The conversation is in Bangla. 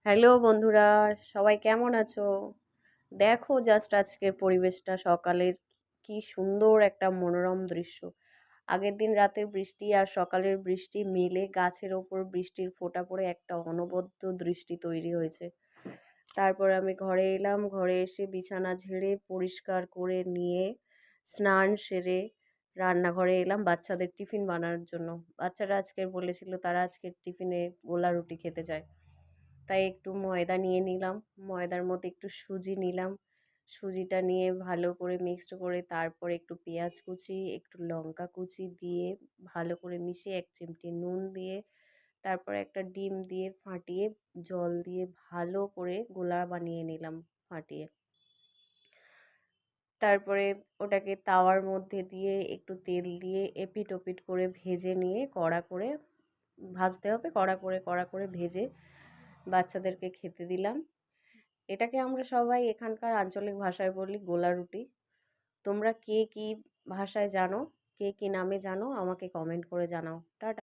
হ্যালো বন্ধুরা, সবাই কেমন আছো? দেখো জাস্ট আজকের পরিবেশটা সকালের, কি সুন্দর একটা মনোরম দৃশ্য। আগের দিন রাতের বৃষ্টি আর সকালের বৃষ্টি মিলে গাছের ওপর বৃষ্টির ফোঁটা পড়ে একটা অনবদ্য দৃষ্টি তৈরি হয়েছে। তারপর আমি ঘরে এলাম, ঘরে এসে বিছানা ঝেড়ে পরিষ্কার করে নিয়ে স্নান সেরে রান্নাঘরে এলাম বাচ্চাদের টিফিন বানানোর জন্য। বাচ্চারা আজকের বলেছিল তারা আজকের টিফিনে গোলা রুটি খেতে চায়। তাই একটু ময়দা নিয়ে নিলাম, ময়দার মধ্যে একটু সুজি নিলাম, সুজিটা নিয়ে ভালো করে মিক্সড করে তারপরে একটু পেঁয়াজ কুচি, একটু লঙ্কা কুচি দিয়ে ভালো করে মিশিয়ে 1 চিমটি নুন দিয়ে তারপরে একটা ডিম দিয়ে ফাটিয়ে জল দিয়ে ভালো করে গোলা বানিয়ে নিলাম ফাটিয়ে। তারপরে ওটাকে তাওয়ার মধ্যে দিয়ে একটু তেল দিয়ে এপিট ওপিট করে ভেজে নিয়ে কড়া করে ভাজতে হবে, কড়া করে ভেজে বাচ্চাদেরকে খেতে দিলাম। এটাকে আমরা সবাই এখানকার আঞ্চলিক ভাষায় বলি গোলা রুটি। তোমরা কে কী ভাষায় জানো, কে কী নামে জানো আমাকে কমেন্ট করে জানাও। টাটা।